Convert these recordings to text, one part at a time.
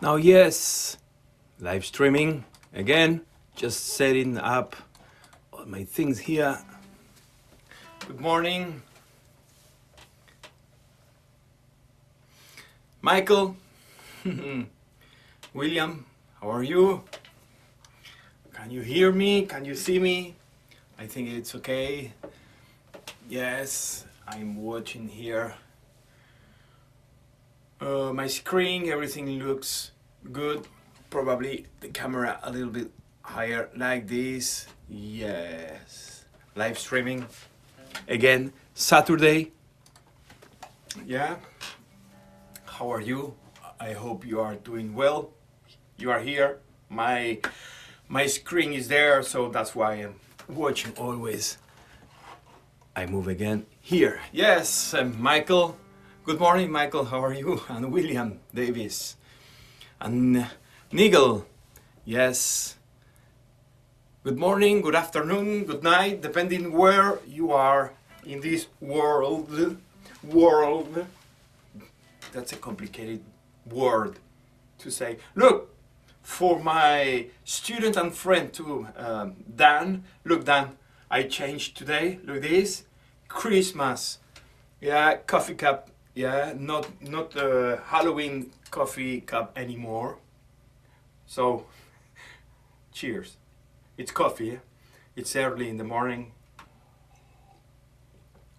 Now, yes, live streaming again, just setting up all my things here. Good morning, Michael, William, how are you? Can you hear me? Can you see me? I think it's okay. Yes, I'm watching here. My screen, everything looks good. Probably the camera a little bit higher like this. Yes, live streaming again Saturday. Yeah, how are you? I hope you are doing well. You are here. My screen is there, so that's why I'm watching always. I move again here. Yes, Michael. Good morning, Michael. How are you? And William Davis. And Nigel. Yes. Good morning, good afternoon, good night, depending where you are in this world. That's a complicated word to say. Look, for my student and friend too, Dan. Look, Dan, I changed today. Look this. Christmas. Yeah, coffee cup. Yeah, not Halloween coffee cup anymore. So, cheers. It's coffee. It's early in the morning.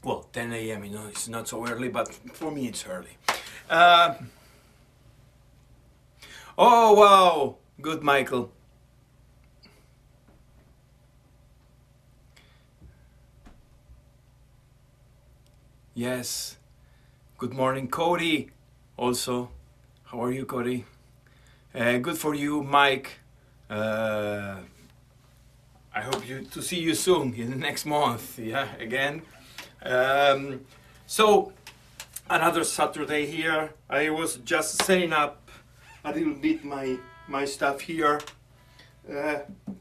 Well, 10 a.m. You know, it's not so early, but for me it's early. Oh wow, good, Michael. Yes. Good morning, Cody. Also, how are you, Cody? Good for you, Mike. I hope to see you soon in the next month. Yeah, again. So another Saturday here. I was just setting up a little bit my stuff here.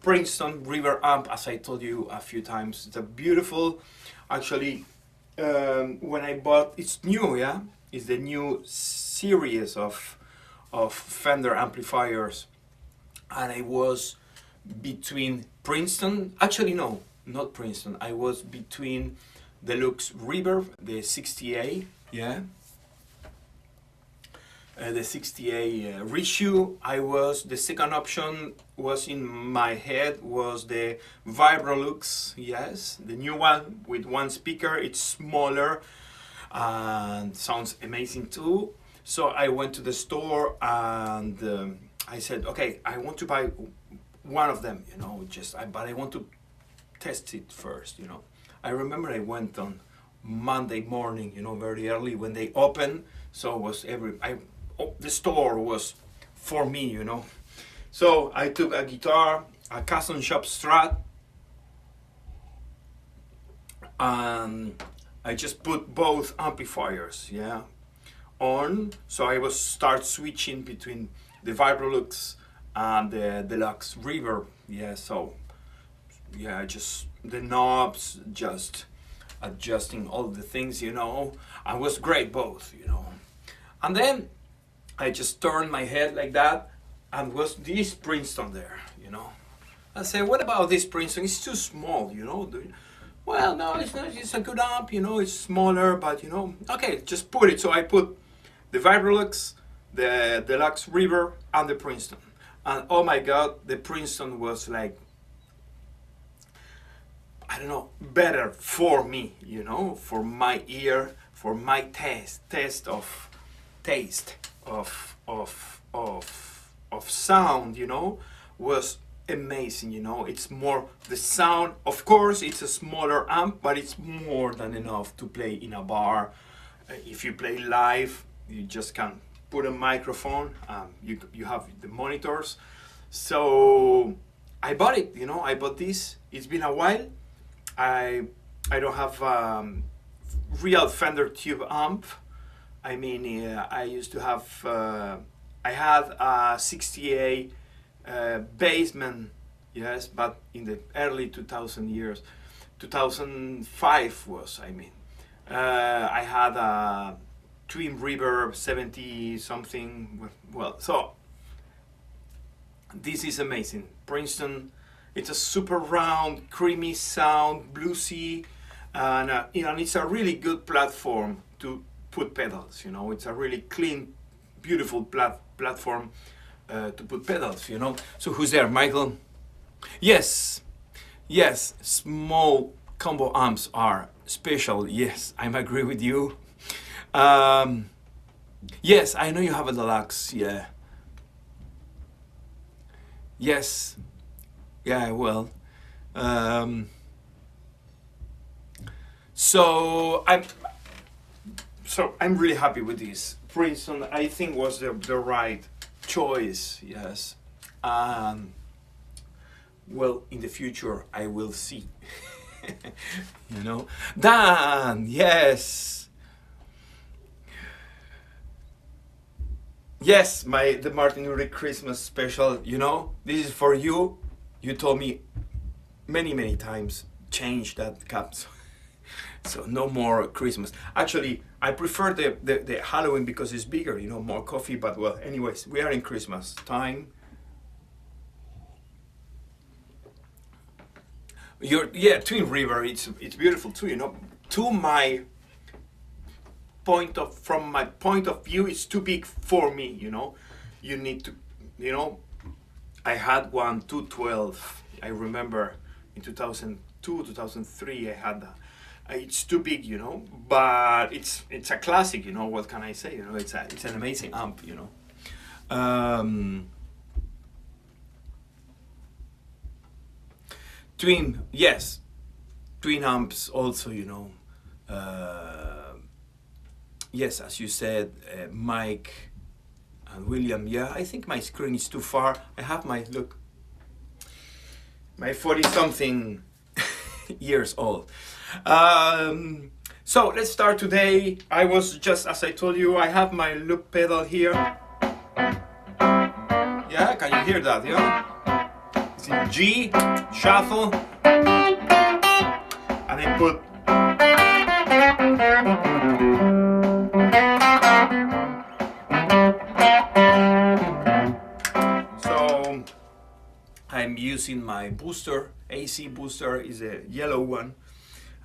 Princeton River amp, as I told you a few times. It's a beautiful, actually. When I bought, it's new, yeah. It's the new series of Fender amplifiers, and I was between Princeton. Actually, no, not Princeton. I was between Deluxe Reverb, the 60A, yeah. The 60A reissue. The second option was in my head was the Vibrolux, yes, the new one with one speaker. It's smaller and sounds amazing too. So I went to the store and I said, okay, I want to buy one of them, you know, but I want to test it first, you know. I remember I went on Monday morning, you know, very early when they opened. So it was the store was for me, you know. So I took a guitar, a custom shop Strat, and I just put both amplifiers, yeah, on. So I was start switching between the Vibrolux and the Deluxe Reverb, yeah. So yeah, just the knobs, just adjusting all the things, you know. And it was great both, you know. And then I just turned my head like that, and was this Princeton there, you know. I said, what about this Princeton? It's too small, you know. Well, no, it's not. It's a good amp, you know. It's smaller, but you know, okay, just put it. So I put the Vibrolux, the Deluxe Reverb, and the Princeton. And oh my God, the Princeton was like, I don't know, better for me, you know, for my ear, for my taste of sound, you know, was amazing, you know. It's more the sound, of course it's a smaller amp, but it's more than enough to play in a bar. If you play live, you just can put a microphone, you have the monitors. So I bought it, you know. I bought this. It's been a while. I don't have real Fender tube amp. I mean, I used to have, I had a 60A Bassman, yes, but in the early 2000 years, 2005 was, I mean. I had a Twin Reverb 70 something, well, so This is amazing. Princeton, it's a super round, creamy sound, bluesy, and it's a really good platform to put pedals. It's a really clean, beautiful platform to put pedals. So who's there, Michael? Yes, yes. Small combo amps are special. Yes, I agree with you. Yes, I know you have a deluxe. Yeah. Yes. Yeah. Well. Um, so I'm really happy with this. Princeton, I think, was the right choice. Yes. Well, in the future, I will see. Dan, yes. Yes, the Martin Ulrich Christmas special, this is for you. You told me many times, change that cap. So no more Christmas. Actually, I prefer the Halloween because it's bigger, more coffee, but well, anyways, we are in Christmas time. Twin River, it's beautiful too, from my point of view, it's too big for me, You need to, I had one 212. I remember in 2002, 2003, I had that. It's too big, but it's a classic, what can I say? It's an amazing amp, Twin, yes, twin amps also, yes, as you said, Mike and William. Yeah, I think my screen is too far. I have my 40-something years old. So let's start today. I was just, as I told you, I have my loop pedal here. Yeah, can you hear that? Yeah, it's in G, shuffle, and I put so I'm using my booster. AC booster is a yellow one,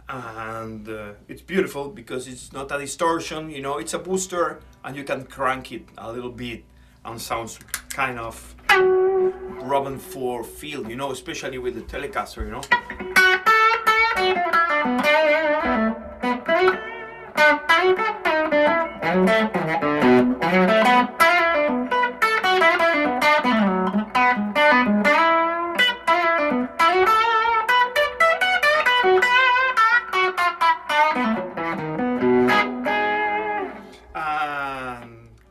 and it's beautiful because it's not a distortion, it's a booster, and you can crank it a little bit and sounds kind of Robin 4 feel, especially with the Telecaster,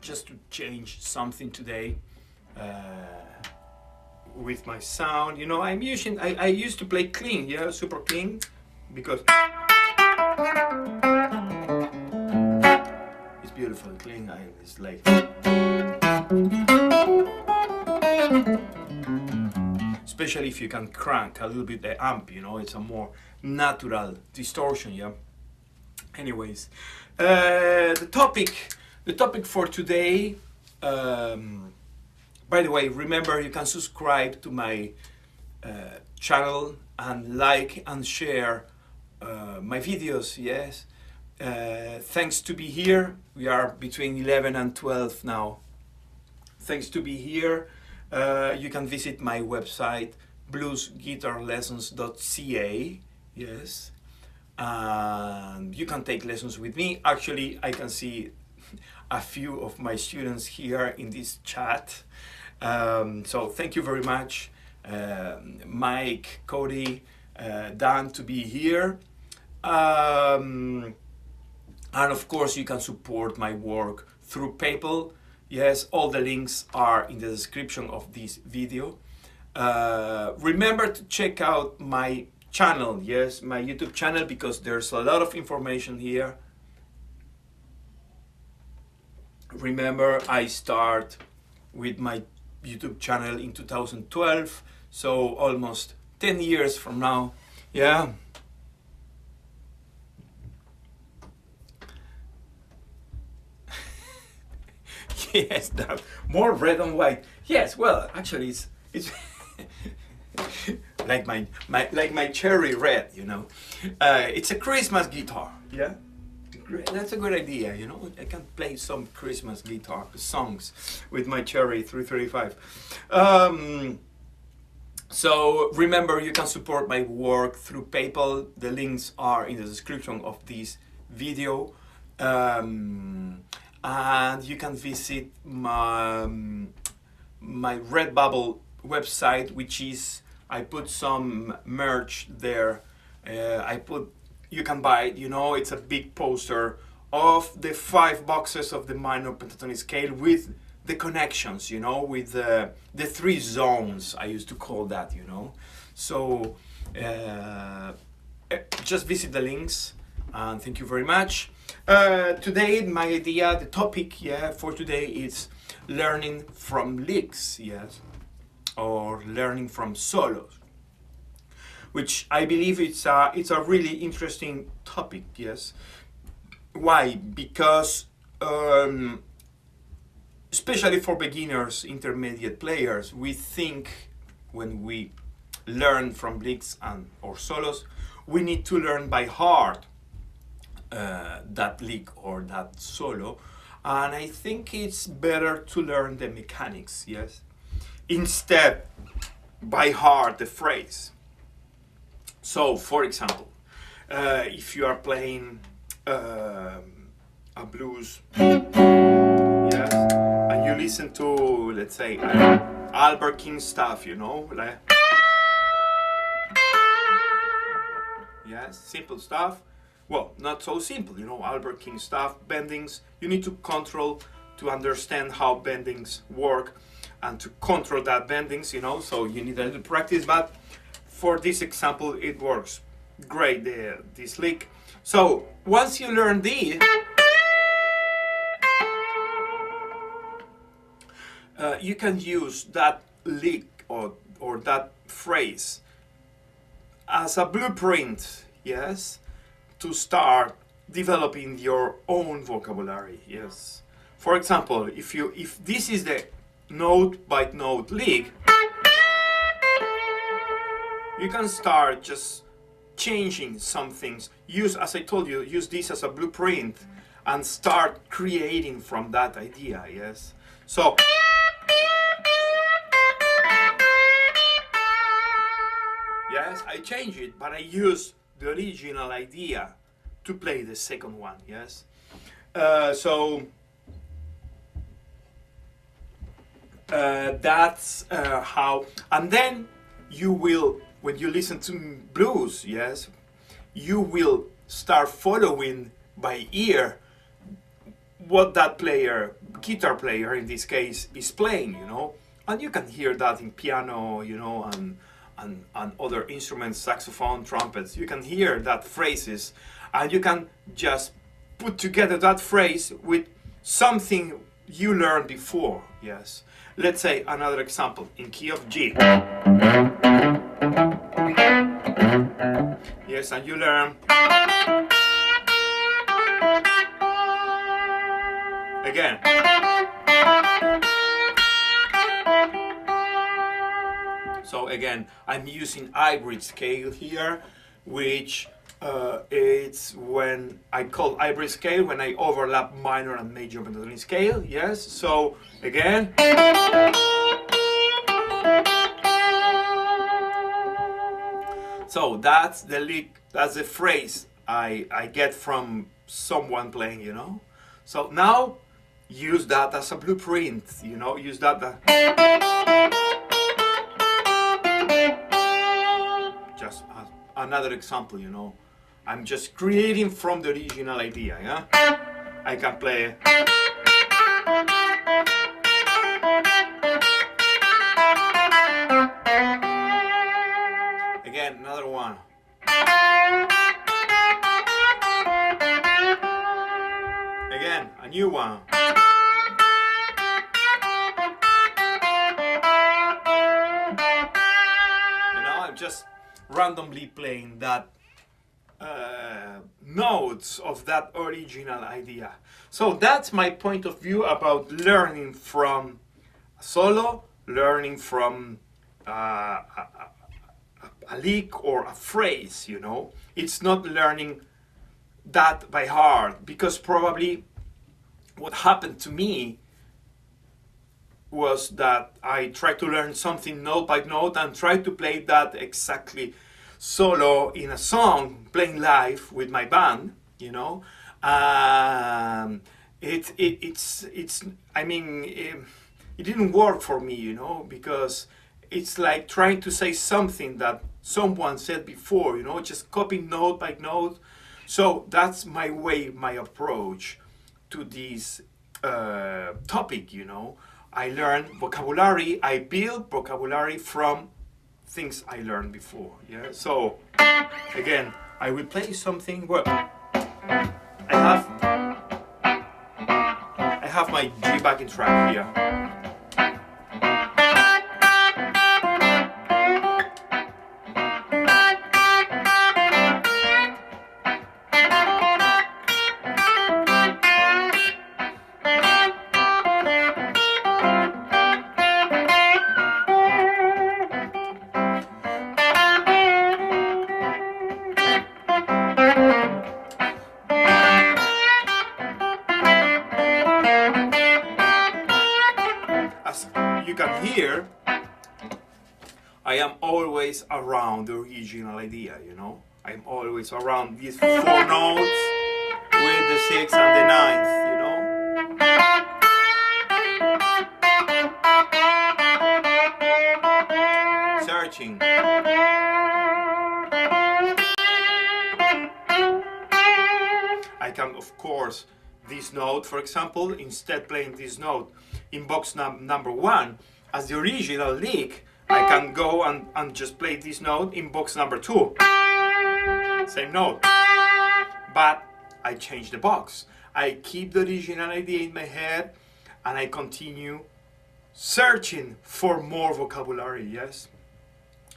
Just to change something today with my sound, I used to play clean, super clean, because it's beautiful clean. It's like especially if you can crank a little bit the amp, it's a more natural distortion. Anyways, the topic for today, by the way, remember you can subscribe to my channel and like and share my videos. Yes, thanks to be here. We are between 11 and 12 now. Thanks to be here. You can visit my website, bluesguitarlessons.ca. Yes, and you can take lessons with me. Actually, I can see a few of my students here in this chat. So thank you very much, Mike, Cody, Dan, to be here. And of course, you can support my work through PayPal. Yes, all the links are in the description of this video. Remember to check out my channel, yes, my YouTube channel, because there's a lot of information here. Remember, I start with my YouTube channel in 2012, so almost 10 years from now. Yeah. Yes, that more red and white. Yes, well, actually, it's like my cherry red, you know. It's a Christmas guitar. Yeah, that's a good idea. You know, I can play some Christmas guitar songs with my cherry 335. So remember, you can support my work through PayPal. The links are in the description of this video. And you can visit my Redbubble website, which is, I put some merch there. You can buy it, you know, it's a big poster of the 5 boxes of the minor pentatonic scale with the connections, you know, with the 3 zones, I used to call that, you know. So just visit the links, and thank you very much. Today, my idea, the topic, for today is learning from licks, yes, or learning from solos, which I believe it's a really interesting topic, yes. Why? Because especially for beginners, intermediate players, we think when we learn from licks or solos, we need to learn by heart that lick or that solo, and I think it's better to learn the mechanics, yes, instead by heart the phrase. So, for example, if you are playing a blues, yes, and you listen to, let's say, Albert King stuff, you know, like, yes, simple stuff. Well, not so simple, you know, Albert King stuff, bendings, you need to control to understand how bendings work and to control that bendings, you know, so you need a little practice, but for this example, it works great, this lick. So, once you learn this, you can use that lick or that phrase as a blueprint, yes, to start developing your own vocabulary, yes. For example, if this is the note by note lick, you can start just changing some things. Use, as I told you, use this as a blueprint and start creating from that idea, yes. So, yes, I change it, but I use the original idea to play the second one, yes. That's how, and then you will, when you listen to blues, yes, you will start following by ear what that player, guitar player in this case, is playing, you know, and you can hear that in piano, you know, and other instruments, saxophone, trumpets. You can hear that phrases, and you can just put together that phrase with something you learned before, yes. Let's say another example, in key of G. Yes, and you learn again. So again, I'm using hybrid scale here, which it's when I call hybrid scale when I overlap minor and major pentatonic scale. Yes. So again. So that's the lick. That's the phrase I get from someone playing. You know. So now use that as a blueprint. You know. Use that. Just as another example, you know, I'm just creating from the original idea, yeah? I can play. Again, another one. Again, a new one. You know, I'm just randomly playing that notes of that original idea. So that's my point of view about learning from solo, learning from a lick or a phrase, you know. It's not learning that by heart, because probably what happened to me was that I tried to learn something note by note and tried to play that exactly solo in a song, playing live with my band, you know. It's I mean, it didn't work for me, you know, because it's like trying to say something that someone said before, you know, just copying note by note. So that's my way, my approach to this topic, you know. I learn vocabulary, I build vocabulary from things I learned before, yeah. So again, I will play something. Well, I have my G backing track here. As you can hear, I am always around the original idea, you know. I'm always around these four notes with the sixth and the ninth, you know. Searching. I can, of course, this note, for example, instead playing this note in box number 1 as the original lick, I can go and just play this note in box number 2. Same note. But I change the box. I keep the original idea in my head and I continue searching for more vocabulary, yes?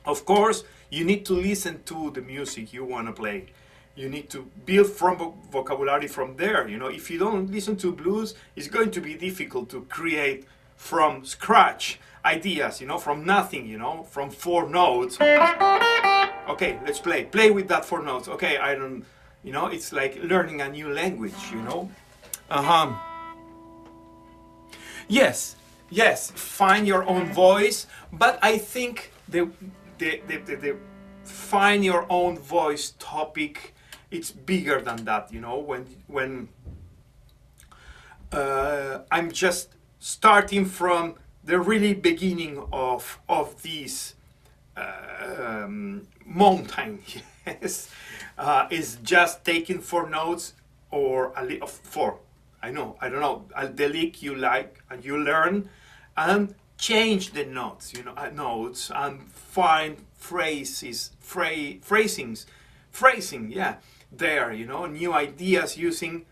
Of course, you need to listen to the music you want to play. You need to build from vocabulary from there. You know, if you don't listen to blues, it's going to be difficult to create from scratch ideas, you know, from nothing, you know, from 4 notes. Okay, let's play. Play with that 4 notes. Okay, I don't, you know, it's like learning a new language, you know. Yes, find your own voice, but I think the find your own voice topic, it's bigger than that, you know. When I'm just starting from the really beginning of this mountain, yes, is just taking 4 notes or a of 4. I don't know, the lick you like and you learn, and change the notes, you know, notes, and find phrasing, yeah, there, you know, new ideas using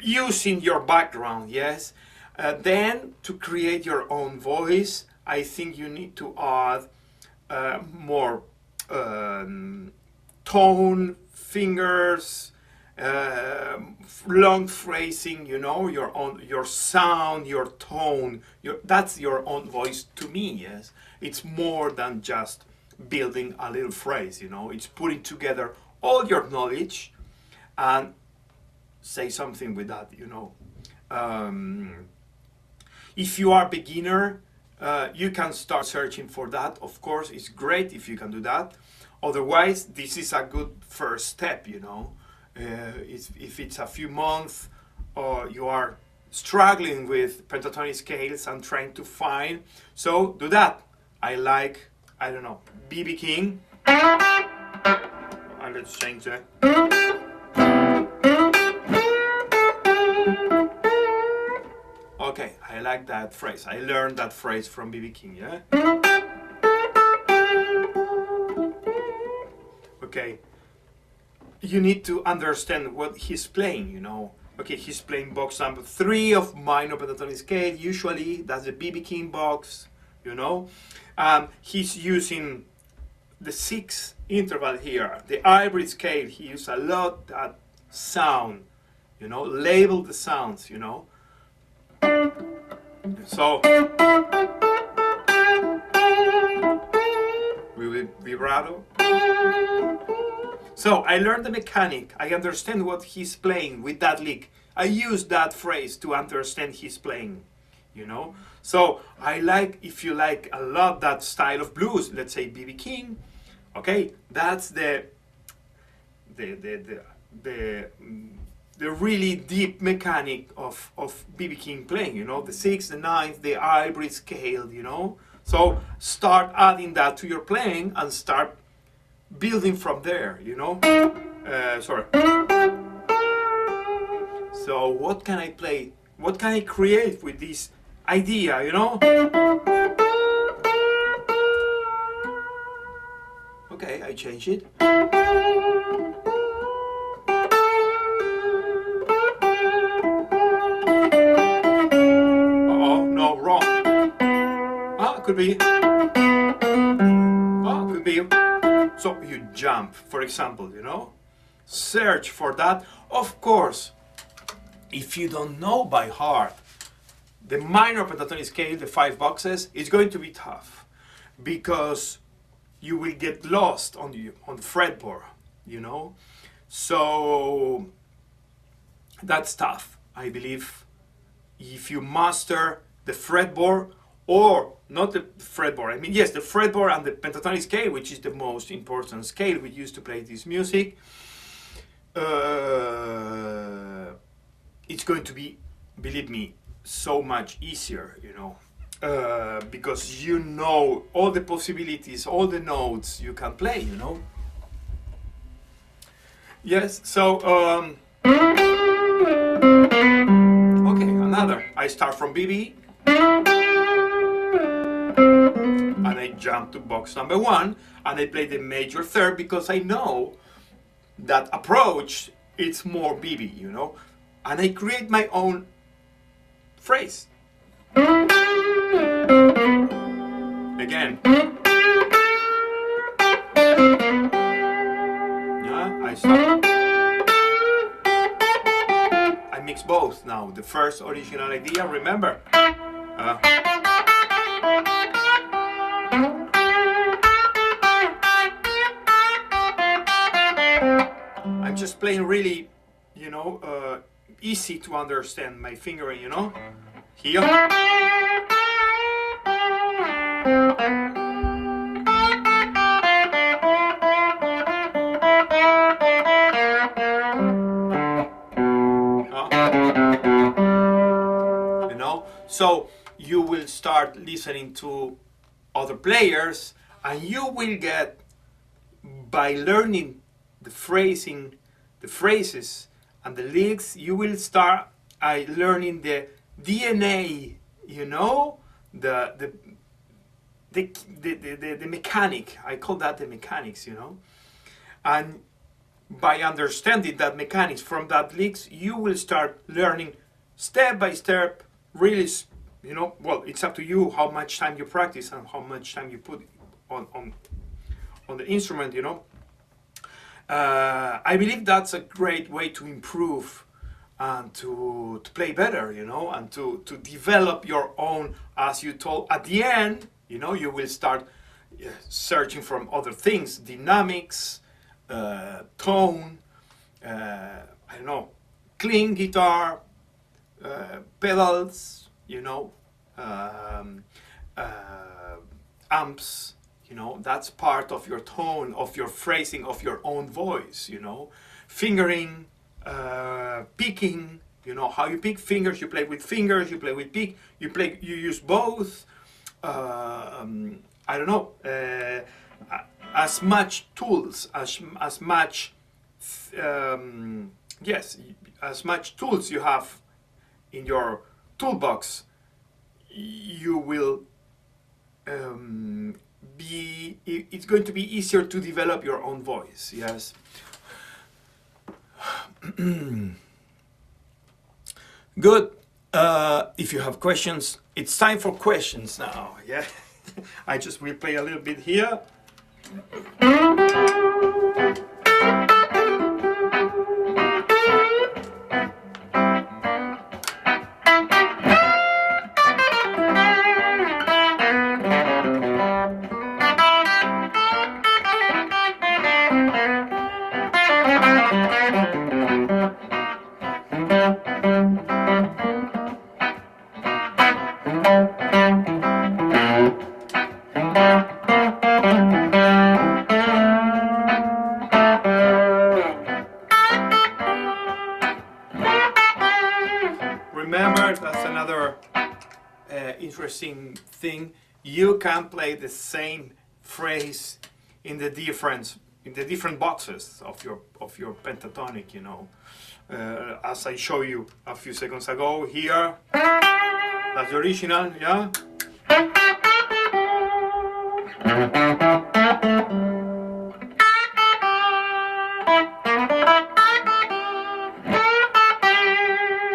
your background, yes. Then to create your own voice, I think you need to add more tone, fingers, long phrasing, you know, your sound, your tone, that's your own voice to me, yes. It's more than just building a little phrase, you know. It's putting together all your knowledge and say something with that, you know. If you are beginner, you can start searching for that. Of course, it's great if you can do that. Otherwise, this is a good first step, you know. If it's a few months or you are struggling with pentatonic scales and trying to find, so do that. I don't know, B.B. King. And let's change that. Okay, I like that phrase. I learned that phrase from B.B. King, yeah? Okay. You need to understand what he's playing, you know. Okay, he's playing box number 3 of minor pentatonic scale. Usually, that's the B.B. King box, you know. He's using the 6th interval here. The hybrid scale, he uses a lot that sound, you know. Label the sounds, you know. So vibrato. So I learned the mechanic. I understand what he's playing with that lick. I use that phrase to understand his playing, you know. So I like, if you like a lot that style of blues, let's say B.B. King, okay, that's the really deep mechanic of B.B. King playing, you know, the 6th, the 9th, the ivory scale, you know. So start adding that to your playing and start building from there, you know. Sorry. So what can I play? What can I create with this idea, you know? Okay, I change it. Uh-oh, no, wrong. Could be. Could be. So you jump, for example, you know? Search for that. Of course, if you don't know by heart the minor pentatonic scale, the 5 boxes, it's going to be tough because you will get lost on the fretboard, you know. So that's tough. I believe if you master the fretboard, or not the fretboard, I mean, yes, the fretboard and the pentatonic scale, which is the most important scale we use to play this music, it's going to be, believe me, so much easier, you know, because you know all the possibilities, all the notes you can play, you know. Yes, so, okay, another. I start from BB, and I jump to box number 1, and I play the major third because I know that approach, it's more BB, you know, and I create my own phrase. Again. Yeah, I start. I mix both now. The first original idea, remember? I'm just playing really, you know, easy to understand my fingering, you know. Here. You know, so you will start listening to other players, and you will get, by learning the phrasing, the phrases and the licks, you will start learning the DNA, you know, the mechanic. I call that the mechanics, you know. And by understanding that mechanics from that licks, you will start learning step by step, really, you know, well, it's up to you how much time you practice and how much time you put on the instrument, you know. I believe that's a great way to improve and to play better, you know, and to develop your own, as you told, at the end, you know, you will start searching from other things, dynamics, tone, I don't know, clean guitar, pedals, you know, amps, you know, that's part of your tone, of your phrasing, of your own voice, you know, fingering, picking, you know, how you pick fingers, you play with fingers, you play with pick, you use both, I don't know, as much tools, as much, yes, as much tools you have in your toolbox, you will it's going to be easier to develop your own voice, yes. Good. If you have questions, it's time for questions now, yeah. I just will play a little bit here. interesting thing, you can play the same phrase in the different boxes of your pentatonic, you know. As I showed you a few seconds ago here, that's the original, yeah.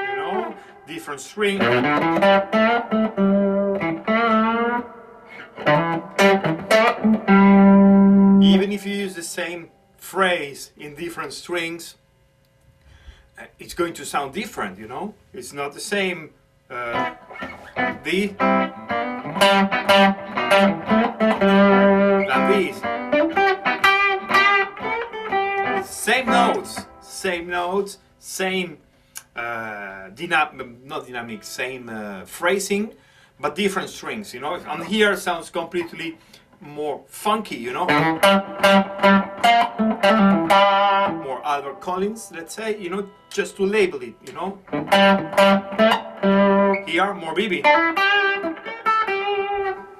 You know, different string. Even if you use the same phrase in different strings, it's going to sound different, you know? It's not the same D than this. Same notes, same same phrasing, but different strings, you know? And here it sounds completely more funky, you know? More Albert Collins, let's say, you know, just to label it, you know? Here, more BB,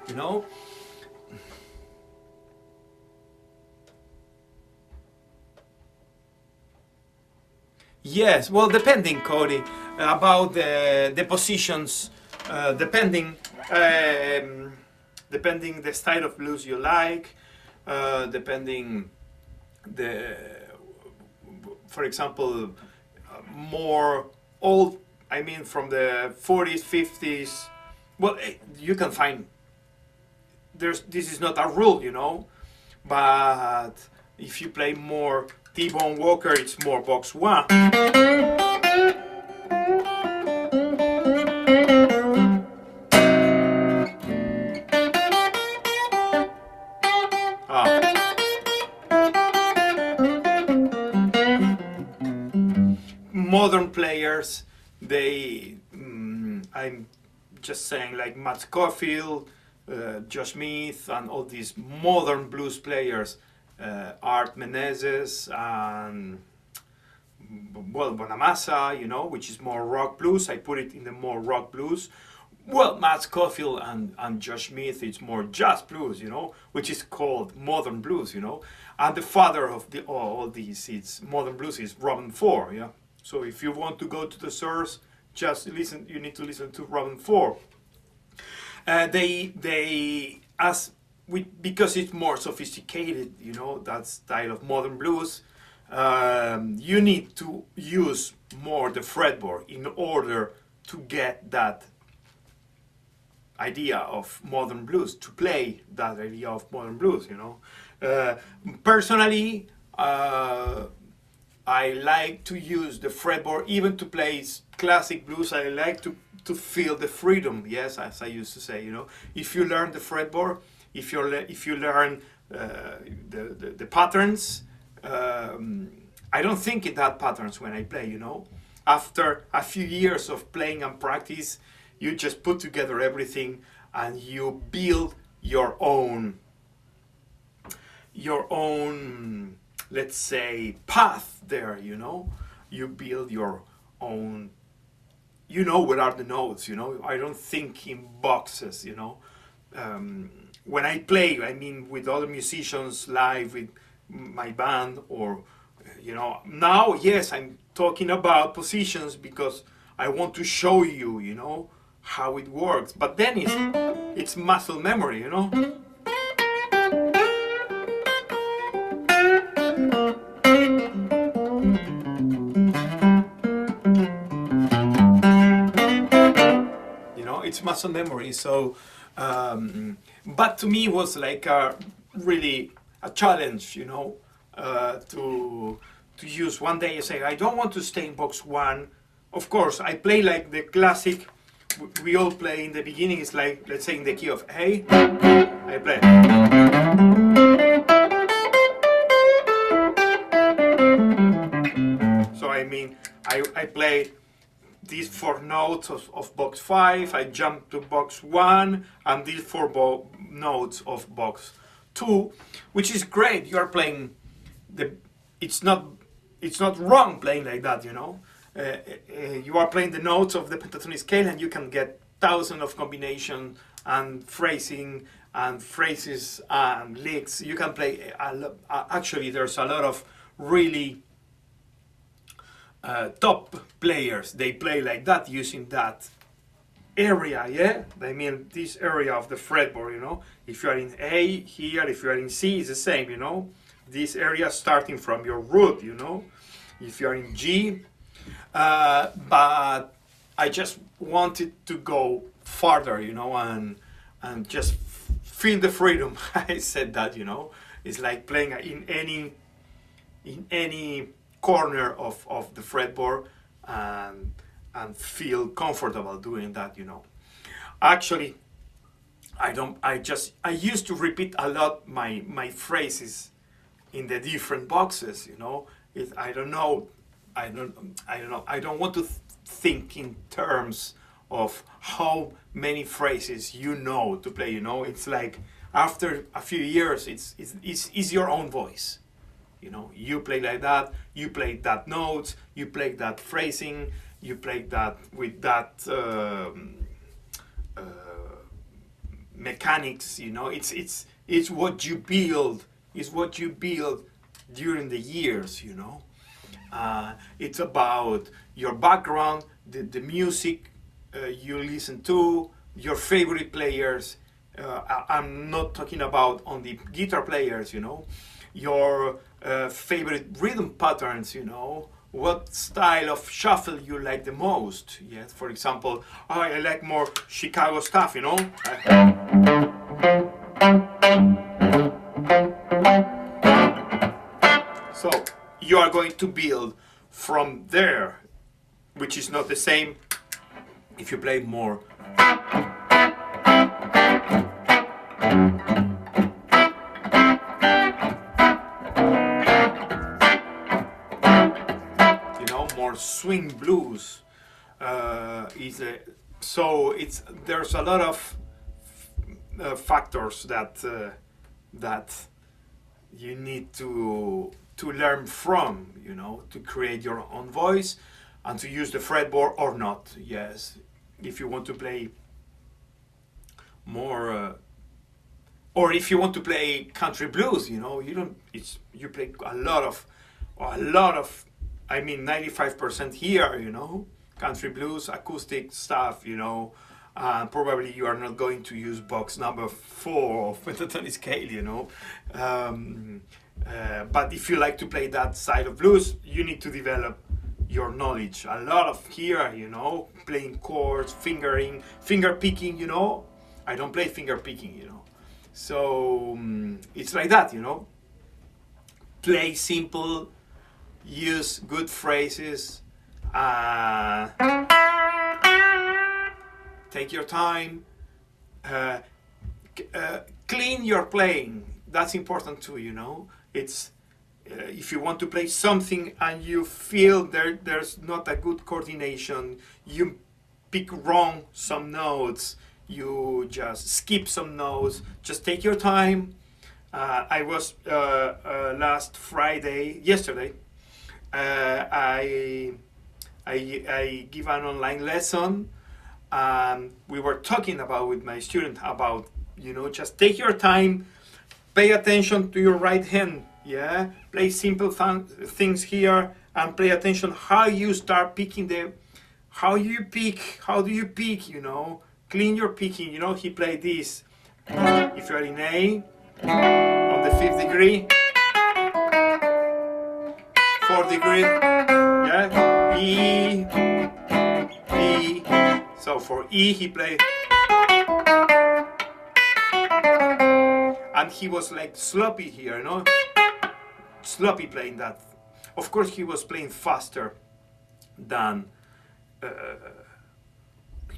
you know? Yes, well, depending, Cody, about the positions, depending the style of blues you like, depending for example, more old, I mean from the 40s, 50s, well, you can find, this is not a rule, you know, but if you play more T-Bone Walker, it's more box 1. Modern players, I'm just saying, like Matt Scofield, Josh Smith, and all these modern blues players, Art Menezes and, well, Bonamassa, you know, which is more rock blues. I put it in the more rock blues. Well, Matt Scofield and Josh Smith, it's more jazz blues, you know, which is called modern blues, you know. And the father of all these, it's modern blues, is Robin Ford, yeah. So if you want to go to the source, just listen. You need to listen to Robin Ford. Because it's more sophisticated, you know, that style of modern blues. You need to use more the fretboard in order to get that idea of modern blues, to play that idea of modern blues, you know. Personally, I like to use the fretboard even to play classic blues. I like to feel the freedom, yes, as I used to say, you know. If you learn the fretboard, if you learn the patterns, I don't think in that patterns when I play, you know. After a few years of playing and practice, you just put together everything and you build your own, let's say, path there, you know. You build your own, you know, what are the notes, you know. I don't think in boxes, you know. When I play, I mean, with other musicians live, with my band, or, you know, now, yes, I'm talking about positions because I want to show you, you know, how it works. But then it's muscle memory, you know. It's muscle memory. So but to me it was like really a challenge, you know, to use. One day I say I don't want to stay in box 1. Of course I play like the classic we all play in the beginning. It's like, let's say in the key of A, I play. So I mean I play these 4 notes of box 5, I jump to box 1, and these 4 notes of box 2, which is great. You are playing it's not wrong playing like that, you know. You are playing the notes of the pentatonic scale, and you can get thousands of combination and phrasing and phrases and licks. You can play actually there's a lot of really top players. They play like that using that area, yeah? I mean this area of the fretboard, you know. If you are in A here, if you are in C, it's the same, you know. This area starting from your root, you know. If you are in G, but I just wanted to go farther, you know, and just feel the freedom. I said that, you know, it's like playing in any corner of the fretboard and feel comfortable doing that, you know. Actually, I used to repeat a lot my phrases in the different boxes, you know. I don't want to think in terms of how many phrases you know to play, you know. It's like after a few years it's your own voice, you know. You play like that, you play that notes, you play that phrasing, you play that with that mechanics, you know. It's what you build, it's what you build during the years, you know. It's about your background, the music you listen to, your favorite players. I'm not talking about only guitar players, you know. Your favorite rhythm patterns, you know. What style of shuffle you like the most? Yes, for example, I like more Chicago stuff, you know. So you are going to build from there, which is not the same if you play more. You know, more swing blues. There's a lot of factors that you need to learn from, you know, to create your own voice and to use the fretboard or not. Yes, if you want to play more, or if you want to play country blues, you know, you play a lot of, I mean 95% here, you know, country blues, acoustic stuff, you know. Probably you are not going to use box number 4 of pentatonic scale, you know. But if you like to play that side of blues, you need to develop your knowledge. A lot of here, you know, playing chords, finger picking, you know. I don't play finger picking, you know. So it's like that, you know. Play simple, use good phrases, take your time, clean your playing. That's important too, you know. It's if you want to play something and you feel there's not a good coordination, you pick wrong some notes, you just skip some notes, just take your time. I was yesterday, I give an online lesson. We were talking about with my student about, you know, just take your time, pay attention to your right hand, yeah, play simple things here, and pay attention how you start picking how do you pick, you know, clean your picking, you know. He played this, if you're in A, on the 5th degree, 4th degree, yeah, E, so for E he played, and he was like sloppy here, you know, sloppy playing that. Of course he was playing faster than,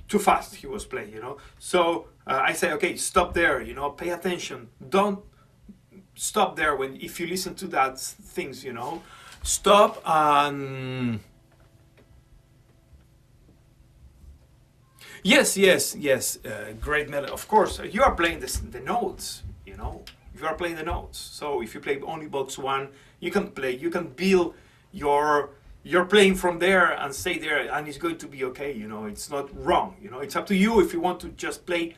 too fast he was playing, you know. So I say, okay, stop there, you know, pay attention. Don't stop there if you listen to that things, you know. Stop and yes, great melody. Of course, you are playing the notes, you know. You are playing the notes. So if you play only box 1, you can build your you're playing from there and stay there, and it's going to be okay. You know, it's not wrong. You know, it's up to you if you want to just play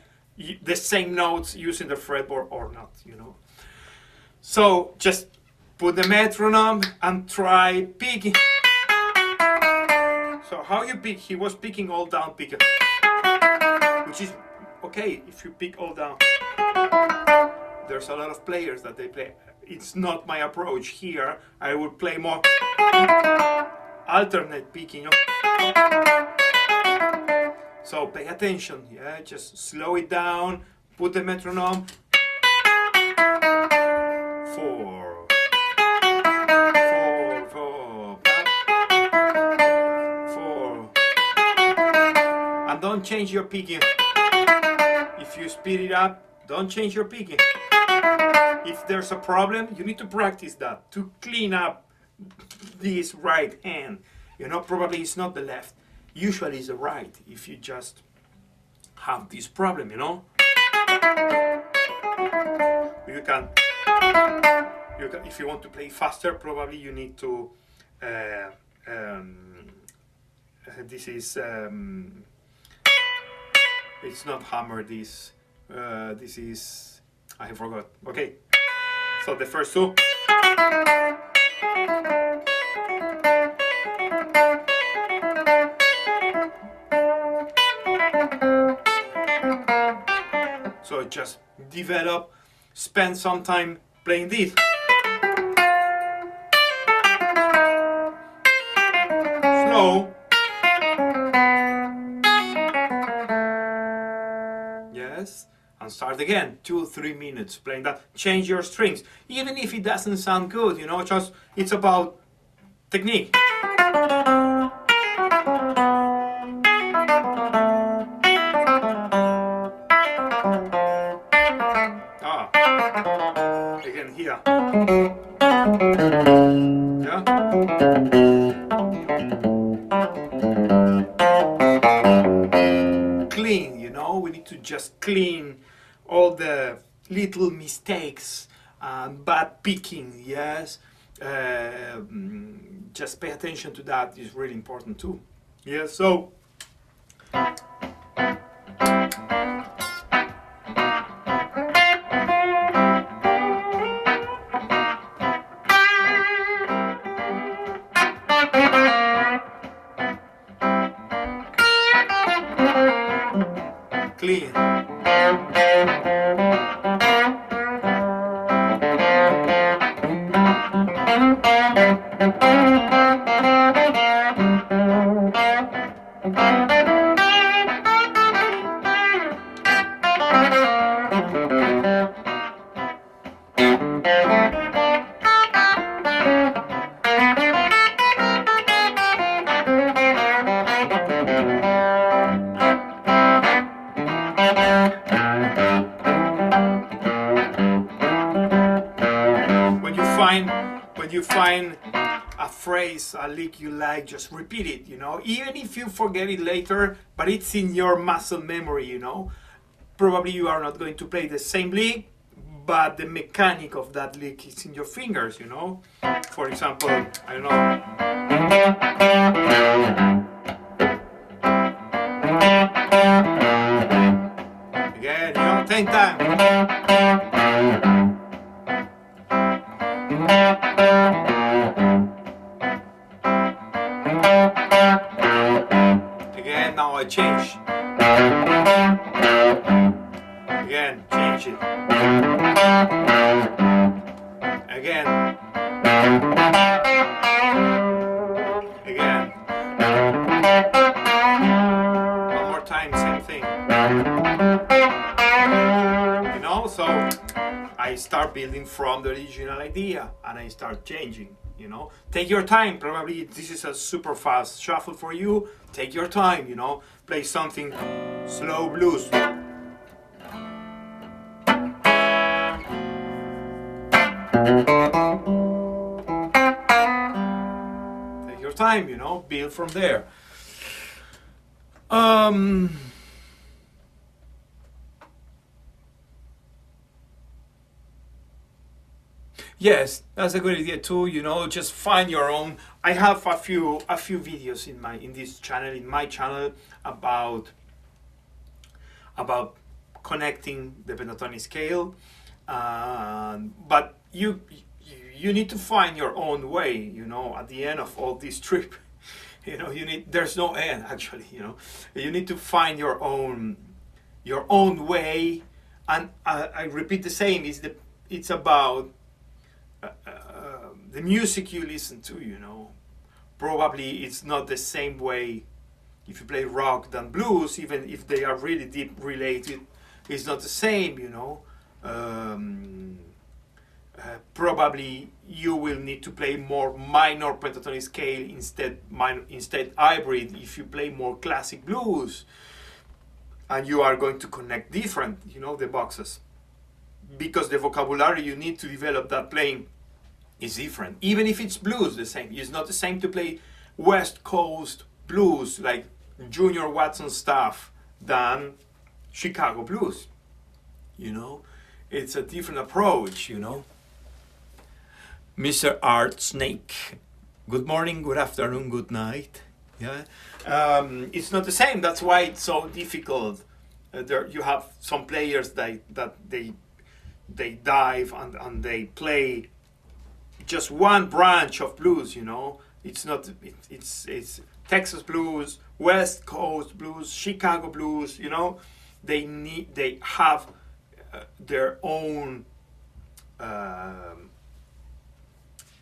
the same notes using the fretboard or not. You know, so just put the metronome and try picking. So how you pick? He was picking all down pick, which is okay if you pick all down. There's a lot of players that they play. It's not my approach here. I would play more alternate picking. So pay attention, yeah, just slow it down, put the metronome. 4, 4, 4, 4. And don't change your picking. If you speed it up, don't change your picking. If there's a problem, you need to practice that to clean up this right hand. You know, probably it's not the left. Usually it's the right if you just have this problem, you know. You can, if you want to play faster, probably you need to, this is, it's not hammer, this is, I forgot. Okay, so the first two. So just develop, spend some time playing this. Slow. Yes, and start again. 2-3 minutes playing that. Change your strings, even if it doesn't sound good, you know, just it's about technique. Again here. Yeah. Clean, you know, we need to just clean all the little mistakes and bad picking, yes. Just pay attention to that, is really important too. Yeah, so clean. When you find a phrase, a lick you like, just repeat it, you know, even if you forget it later, but it's in your muscle memory, you know. Probably you are not going to play the same lick, but the mechanic of that lick is in your fingers, you know. For example, I don't know. Again, you know, 10 times. Again, now I change. Again, change it. Again. Again. One more time, same thing. You know, so I start building from the original idea and I start changing, you know. Take your time, probably this is a super fast shuffle for you. Take your time, you know. Play something slow blues. Take your time, you know, build from there. Yes, that's a good idea too. You know, just find your own. I have a few videos in this channel, in my channel, about connecting the pentatonic scale, but you need to find your own way. You know, at the end of all this trip, you know, there's no end actually. You know, you need to find your own way, and I repeat the same. It's about the music you listen to. You know, probably it's not the same way if you play rock than blues, even if they are really deep related. It's not the same, you know. Probably you will need to play more minor pentatonic scale instead hybrid if you play more classic blues, and you are going to connect different, you know, the boxes, because the vocabulary you need to develop that playing is different. Even if it's blues, the same. It's not the same to play West Coast blues like Junior Watson stuff than Chicago blues. You know, it's a different approach. You know, Mr. Art Snake. Good morning, good afternoon, good night. Yeah, it's not the same. That's why it's so difficult. There you have some players that they dive and they play just one branch of blues. You know, it's not. It's Texas blues, West Coast blues, Chicago blues. You know, they have their own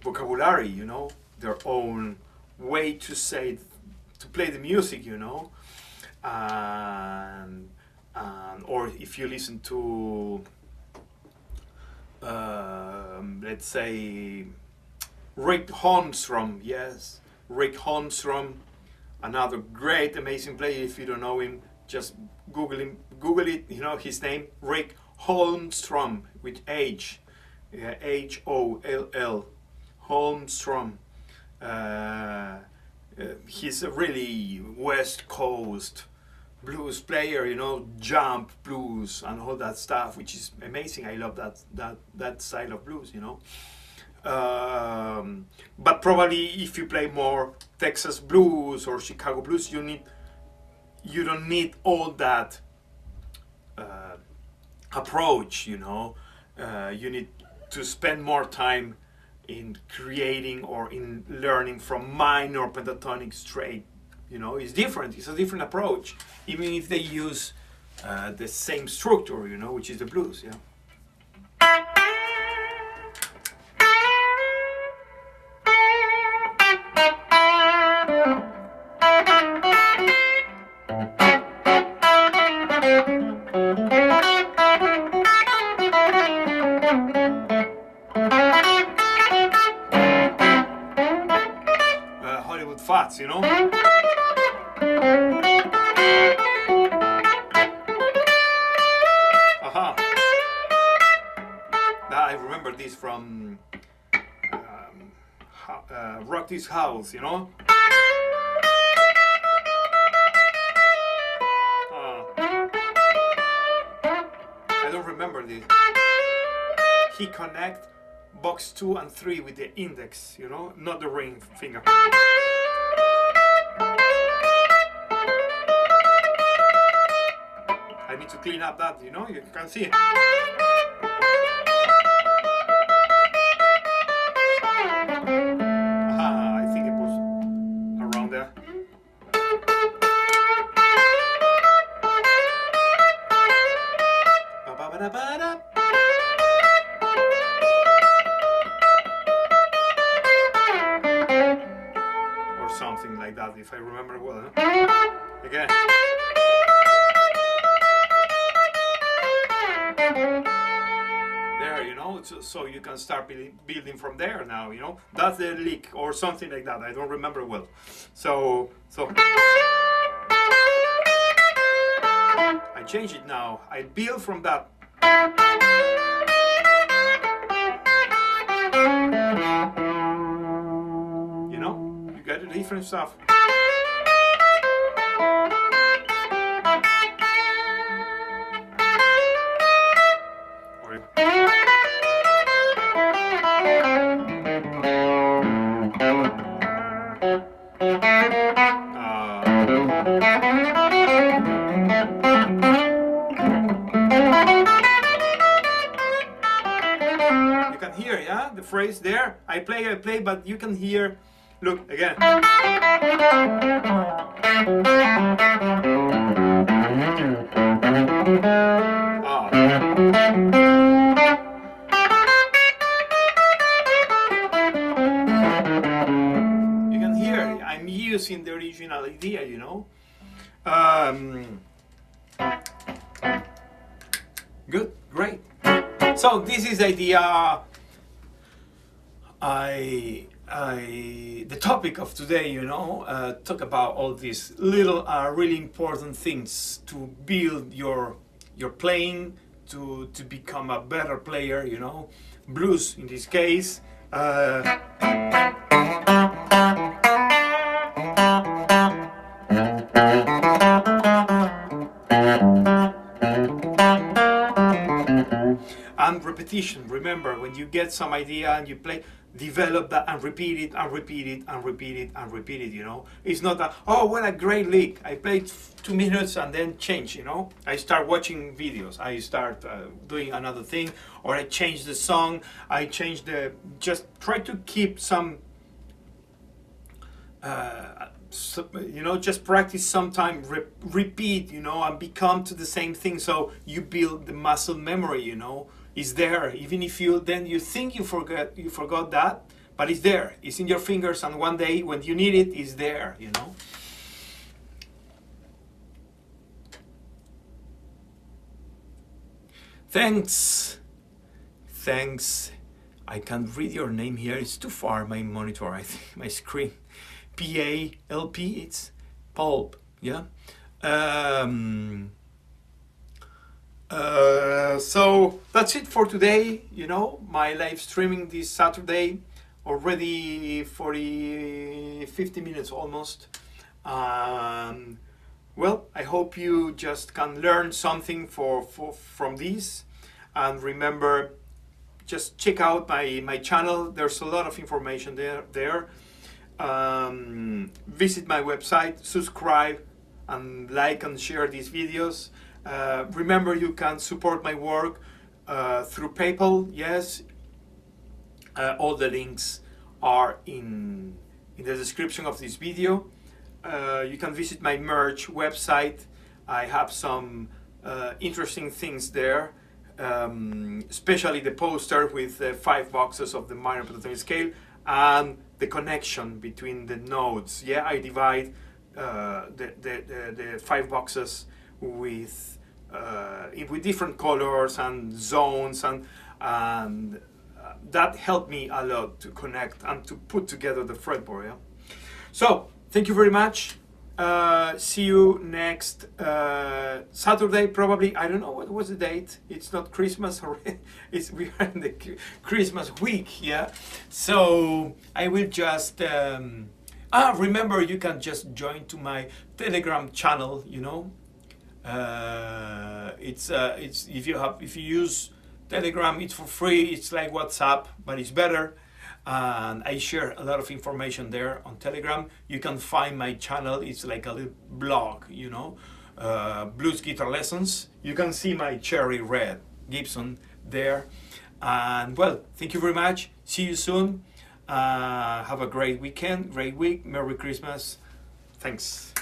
vocabulary. You know, their own way to play the music. You know, and or if you listen to let's say Rick Holmstrom, yes, Rick Holmstrom, another great, amazing player. If you don't know him, just Google it. You know his name, Rick Holmstrom with H, Holl, Holmstrom. He's a really West Coast blues player, you know, jump blues and all that stuff, which is amazing. I love that style of blues, you know. But probably if you play more Texas blues or Chicago blues, you don't need all that approach, you know. You need to spend more time in creating or in learning from minor pentatonic straight. You know, it's different. It's a different approach, even if they use the same structure, you know, which is the blues. Yeah. Hollywood Fats, you know. Aha. I remember this from Rock This House, you know. I don't remember this. He connect box 2 and 3 with the index, you know, not the ring finger. I need to clean up that, you know, you can see it. I think it was around there. Or something like that, if I remember well. Huh? Again. There, you know, so you can start building from there now, you know. That's the lick or something like that. I don't remember well. So I change it now. I build from that. You know, you get the different stuff. You can hear, yeah, the phrase there. I play, but you can hear. Look again. You can hear I'm using the original idea, you know. Good, great. So this is the idea. The topic of today, you know, talk about all these little, really important things to build your playing, to become a better player, you know. Blues in this case. And repetition. Remember, when you get some idea and you play, develop that and repeat it and repeat it and repeat it and repeat it, you know. It's not that, oh, what a great lick, I played 2 minutes and then change, you know. I start watching videos, I start doing another thing, or I change the song, I change the, just try to keep some, you know, just practice sometime, repeat, you know, and become to the same thing, so you build the muscle memory, you know. It's there, even if you think you forgot that, but it's there, it's in your fingers, and one day when you need it, it's there, you know. Thanks. I can't read your name here, it's too far, my monitor, I think, my screen. P-A-L-P, it's pulp, yeah. So that's it for today, you know, my live streaming this Saturday, already 50 minutes almost. Well, I hope you just can learn something from this, and remember, just check out my channel, there's a lot of information there. Visit my website, subscribe and like and share these videos. Remember, you can support my work through PayPal, yes. All the links are in the description of this video. You can visit my merch website. I have some interesting things there, especially the poster with 5 boxes of the minor pentatonic scale and the connection between the notes. Yeah, I divide the 5 boxes with different colors and zones, and that helped me a lot to connect and to put together the fretboard. Yeah? So thank you very much. See you next Saturday, probably. I don't know what was the date. It's not Christmas, or we are in the Christmas week, yeah. So I will just remember, you can just join to my Telegram channel. You know, it's if you use Telegram, it's for free. It's like WhatsApp, but it's better. And I share a lot of information there on Telegram. You can find my channel, it's like a little blog, you know, blues guitar lessons. You can see my cherry red Gibson there. And well, thank you very much. See you soon. Have a great weekend, great week. Merry Christmas. Thanks.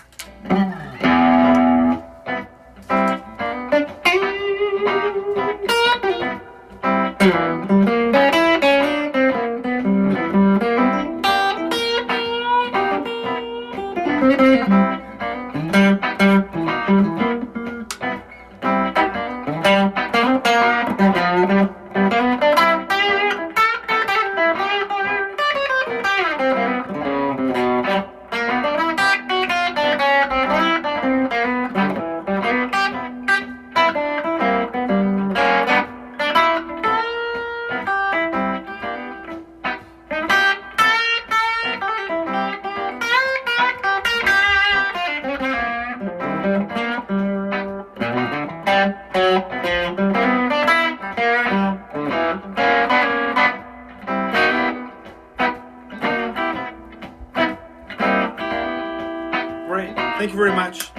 Great. Thank you very much.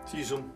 See you soon.